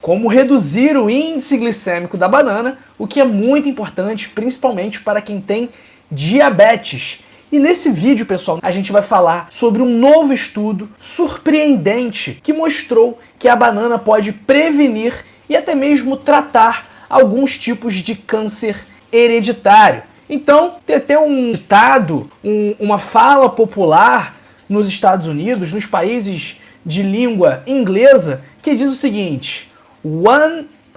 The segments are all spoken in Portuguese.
como reduzir o índice glicêmico da banana, o que é muito importante, principalmente para quem tem diabetes. E nesse vídeo, pessoal, a gente vai falar sobre um novo estudo surpreendente que mostrou que a banana pode prevenir e até mesmo tratar alguns tipos de câncer hereditário. Então, tem até um ditado, uma fala popular nos Estados Unidos, nos países de língua inglesa, que diz o seguinte: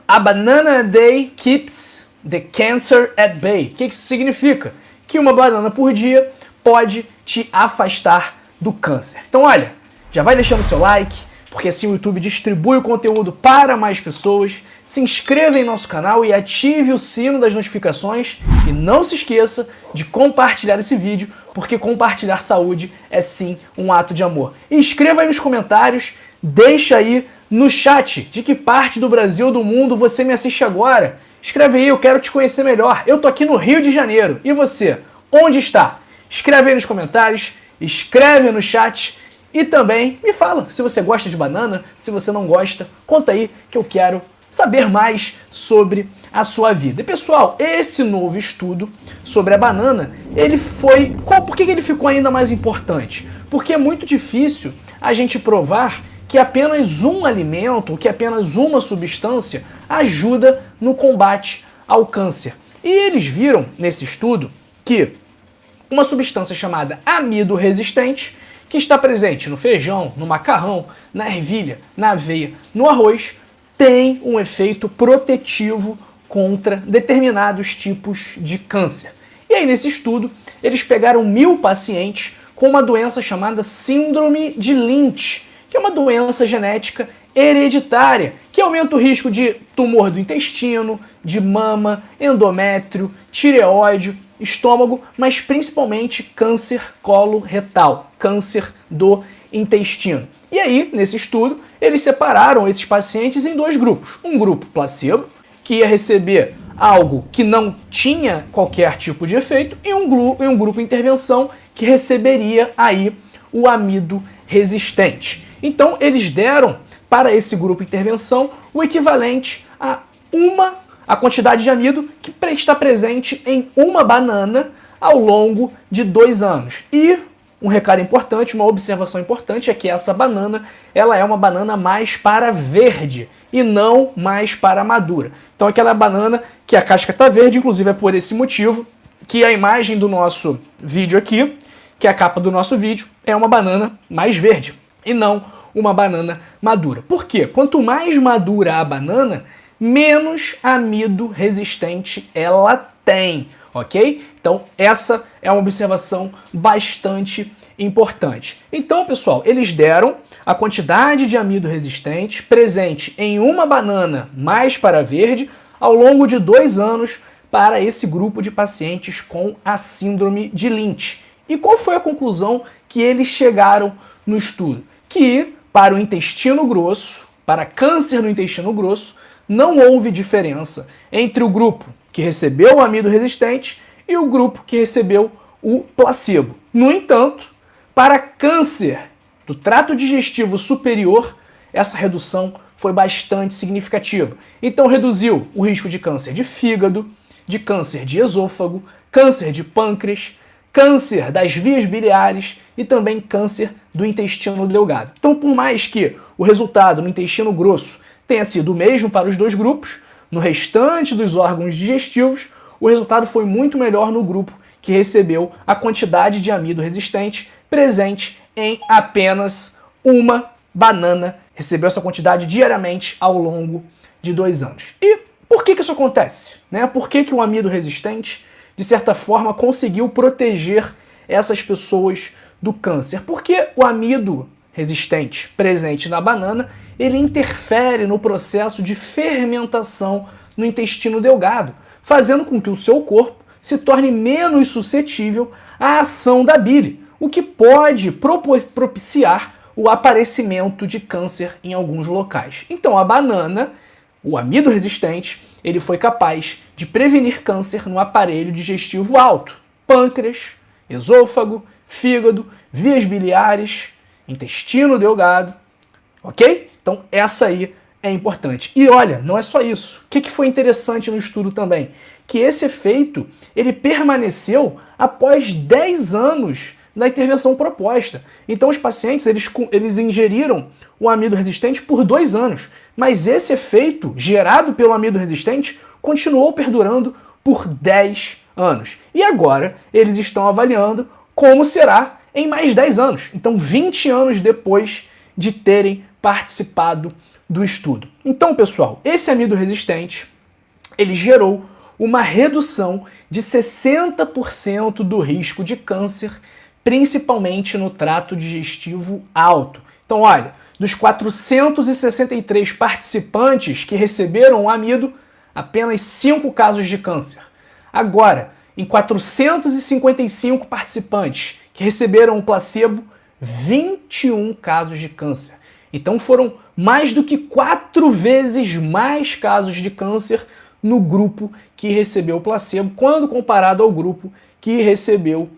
a banana a day keeps the cancer at bay. O que isso significa? Que uma banana por dia pode te afastar do câncer. Então, olha, já vai deixando seu like, porque assim o YouTube distribui o conteúdo para mais pessoas. Se inscreva em nosso canal e ative o sino das notificações. E não se esqueça de compartilhar esse vídeo, porque compartilhar saúde é sim um ato de amor. E escreva aí nos comentários, deixa aí no chat de que parte do Brasil ou do mundo você me assiste agora. Escreve aí, eu quero te conhecer melhor. Eu tô aqui no Rio de Janeiro. E você? Onde está? Escreve aí nos comentários, escreve no chat e também me fala se você gosta de banana, se você não gosta, conta aí que eu quero saber mais sobre a sua vida. E pessoal, esse novo estudo sobre a banana, por que ele ficou ainda mais importante? Porque é muito difícil a gente provar que apenas um alimento, que apenas uma substância ajuda no combate ao câncer. E eles viram nesse estudo que uma substância chamada amido resistente, que está presente no feijão, no macarrão, na ervilha, na aveia, no arroz, tem um efeito protetivo contra determinados tipos de câncer. E aí, nesse estudo, eles pegaram 1000 pacientes com uma doença chamada síndrome de Lynch, que é uma doença genética hereditária, que aumenta o risco de tumor do intestino, de mama, endométrio, tireoide, estômago, mas principalmente câncer coloretal, câncer do intestino. E aí, nesse estudo, eles separaram esses pacientes em dois grupos. Um grupo placebo, que ia receber algo que não tinha qualquer tipo de efeito, e um grupo intervenção, que receberia aí o amido resistente. Então, eles deram para esse grupo intervenção o equivalente a quantidade de amido que está presente em uma banana ao longo de 2 anos. E um recado importante, uma observação importante é que essa banana, ela é uma banana mais para verde e não mais para madura. Então aquela banana que a casca está verde, inclusive é por esse motivo que a imagem do nosso vídeo aqui, que é a capa do nosso vídeo, é uma banana mais verde e não uma banana madura. Por quê? Quanto mais madura a banana, menos amido resistente ela tem, ok? Então essa é uma observação bastante importante. Então, pessoal, eles deram a quantidade de amido resistente presente em uma banana mais para verde ao longo de 2 anos para esse grupo de pacientes com a síndrome de Lynch. E qual foi a conclusão que eles chegaram no estudo? Que para o intestino grosso, para câncer no intestino grosso, não houve diferença entre o grupo que recebeu o amido resistente e o grupo que recebeu o placebo. No entanto, para câncer do trato digestivo superior, essa redução foi bastante significativa. Então reduziu o risco de câncer de fígado, de câncer de esôfago, câncer de pâncreas, câncer das vias biliares e também câncer do intestino delgado. Então, por mais que o resultado no intestino grosso tenha sido o mesmo para os dois grupos, no restante dos órgãos digestivos, o resultado foi muito melhor no grupo que recebeu a quantidade de amido resistente presente em apenas uma banana, recebeu essa quantidade diariamente ao longo de 2 anos. E por que isso acontece? Por que o amido resistente, de certa forma, conseguiu proteger essas pessoas do câncer? Porque o amido resistente presente na banana, ele interfere no processo de fermentação no intestino delgado, fazendo com que o seu corpo se torne menos suscetível à ação da bile, o que pode propiciar o aparecimento de câncer em alguns locais. Então a banana, o amido resistente, ele foi capaz de prevenir câncer no aparelho digestivo alto, pâncreas, esôfago, fígado, vias biliares, intestino delgado, ok? Então essa aí é importante. E olha, não é só isso. O que foi interessante no estudo também? Que esse efeito, ele permaneceu após 10 anos da intervenção proposta. Então os pacientes, eles ingeriram o amido resistente por 2 anos, mas esse efeito gerado pelo amido resistente continuou perdurando por 10 anos. E agora eles estão avaliando como será em mais 10 anos. Então 20 anos depois de terem participado do estudo. Então, pessoal, esse amido resistente, ele gerou uma redução de 60% do risco de câncer, principalmente no trato digestivo alto. Então, olha, dos 463 participantes que receberam o amido, apenas 5 casos de câncer. Agora, em 455 participantes que receberam o placebo, 21 casos de câncer. Então foram mais do que 4 vezes mais casos de câncer no grupo que recebeu o placebo, quando comparado ao grupo que recebeu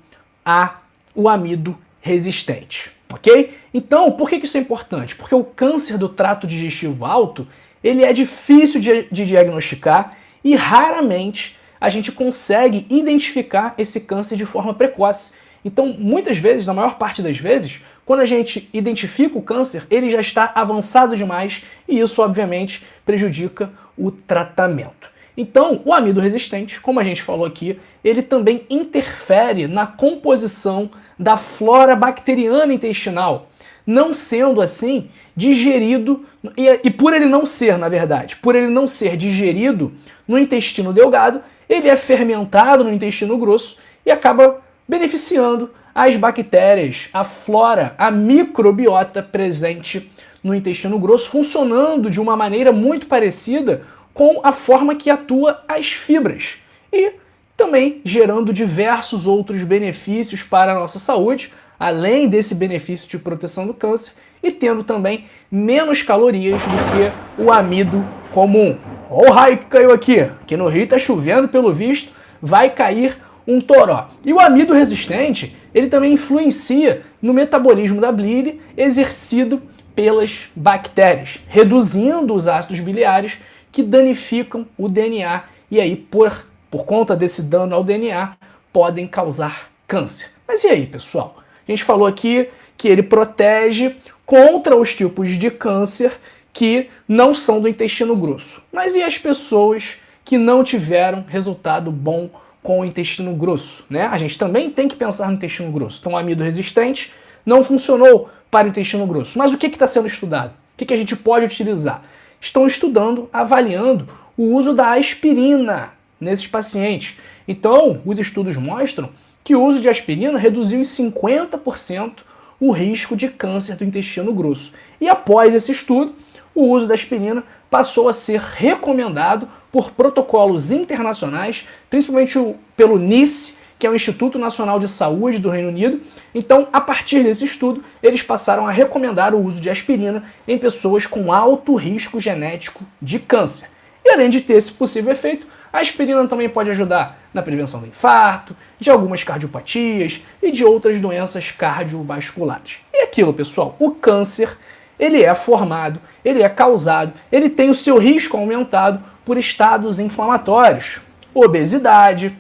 o amido resistente, ok? Então, por que isso é importante? Porque o câncer do trato digestivo alto, ele é difícil de diagnosticar e raramente a gente consegue identificar esse câncer de forma precoce. Então, muitas vezes, na maior parte das vezes, quando a gente identifica o câncer, ele já está avançado demais e isso, obviamente, prejudica o tratamento. Então, o amido resistente, como a gente falou aqui, ele também interfere na composição da flora bacteriana intestinal, não sendo assim digerido, e por ele não ser, na verdade, por ele não ser digerido no intestino delgado, ele é fermentado no intestino grosso e acaba beneficiando as bactérias, a flora, a microbiota presente no intestino grosso, funcionando de uma maneira muito parecida com a forma que atua as fibras e também gerando diversos outros benefícios para a nossa saúde, além desse benefício de proteção do câncer e tendo também menos calorias do que o amido comum. Olha o raio que caiu aqui, que no Rio está chovendo, pelo visto, vai cair um toró. E o amido resistente, ele também influencia no metabolismo da bile exercido pelas bactérias, reduzindo os ácidos biliares que danificam o DNA e aí, por conta desse dano ao DNA, podem causar câncer. Mas e aí, pessoal? A gente falou aqui que ele protege contra os tipos de câncer que não são do intestino grosso. Mas e as pessoas que não tiveram resultado bom com o intestino grosso, né? A gente também tem que pensar no intestino grosso. Então, o amido resistente não funcionou para o intestino grosso. Mas o que está sendo estudado? O que a gente pode utilizar? Estão estudando, avaliando o uso da aspirina nesses pacientes. Então, os estudos mostram que o uso de aspirina reduziu em 50% o risco de câncer do intestino grosso. E após esse estudo, o uso da aspirina passou a ser recomendado por protocolos internacionais, principalmente pelo NICE, que é o Instituto Nacional de Saúde do Reino Unido. Então, a partir desse estudo, eles passaram a recomendar o uso de aspirina em pessoas com alto risco genético de câncer. E além de ter esse possível efeito, a aspirina também pode ajudar na prevenção do infarto, de algumas cardiopatias e de outras doenças cardiovasculares. E aquilo, pessoal, o câncer, ele é formado, ele é causado, ele tem o seu risco aumentado por estados inflamatórios, obesidade,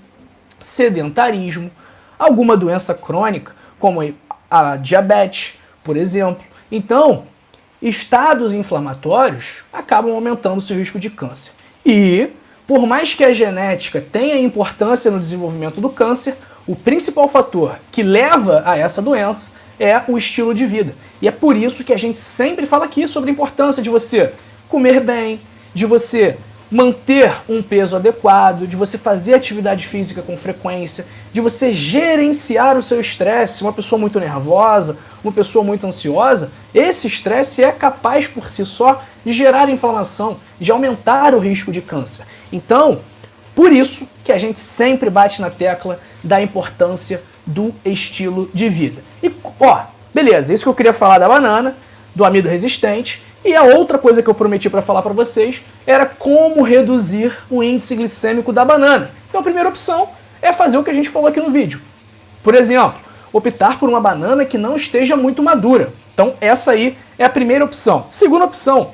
sedentarismo, alguma doença crônica, como a diabetes, por exemplo. Então, estados inflamatórios acabam aumentando o seu risco de câncer. E, por mais que a genética tenha importância no desenvolvimento do câncer, o principal fator que leva a essa doença é o estilo de vida. E é por isso que a gente sempre fala aqui sobre a importância de você comer bem, de você manter um peso adequado, de você fazer atividade física com frequência, de você gerenciar o seu estresse. Uma pessoa muito nervosa, uma pessoa muito ansiosa, esse estresse é capaz por si só de gerar inflamação, de aumentar o risco de câncer. Então, por isso que a gente sempre bate na tecla da importância do estilo de vida. E, beleza, isso que eu queria falar da banana, do amido resistente. E a outra coisa que eu prometi para falar para vocês era como reduzir o índice glicêmico da banana. Então a primeira opção é fazer o que a gente falou aqui no vídeo. Por exemplo, optar por uma banana que não esteja muito madura. Então essa aí é a primeira opção. Segunda opção,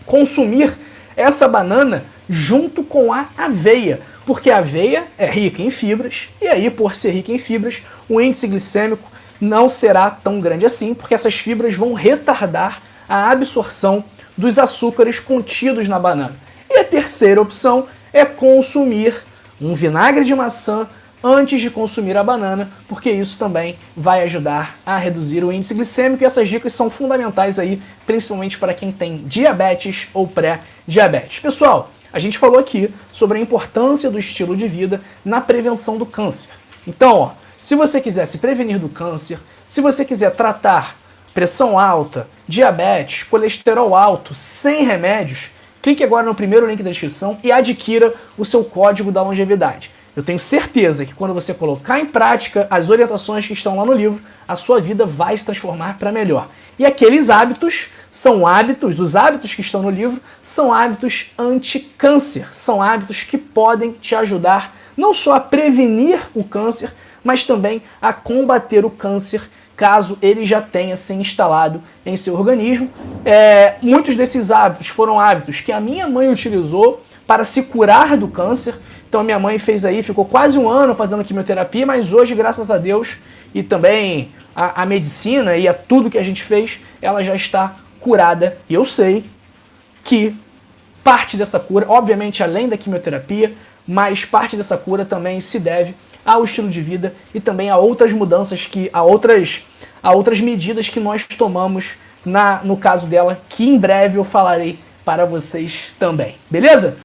consumir essa banana junto com a aveia, porque a aveia é rica em fibras, e aí, por ser rica em fibras, o índice glicêmico não será tão grande assim, porque essas fibras vão retardar a absorção dos açúcares contidos na banana. E a terceira opção é consumir um vinagre de maçã antes de consumir a banana, porque isso também vai ajudar a reduzir o índice glicêmico, e essas dicas são fundamentais aí, principalmente para quem tem diabetes ou pré-diabetes. Pessoal, a gente falou aqui sobre a importância do estilo de vida na prevenção do câncer. Então, ó, se você quiser se prevenir do câncer, se você quiser tratar pressão alta, diabetes, colesterol alto, sem remédios, clique agora no primeiro link da descrição e adquira o seu código da longevidade. Eu tenho certeza que quando você colocar em prática as orientações que estão lá no livro, a sua vida vai se transformar para melhor. E aqueles hábitos são hábitos, os hábitos que estão no livro, são hábitos anti-câncer, são hábitos que podem te ajudar não só a prevenir o câncer, mas também a combater o câncer caso ele já tenha se instalado em seu organismo. Muitos desses hábitos foram hábitos que a minha mãe utilizou para se curar do câncer. Então a minha mãe fez aí, ficou quase um ano fazendo quimioterapia, mas hoje, graças a Deus, e também a medicina e a tudo que a gente fez, ela já está curada. E eu sei que parte dessa cura, obviamente além da quimioterapia, mas parte dessa cura também se deve ao estilo de vida e também a outras mudanças, a outras medidas que nós tomamos no caso dela, que em breve eu falarei para vocês também. Beleza?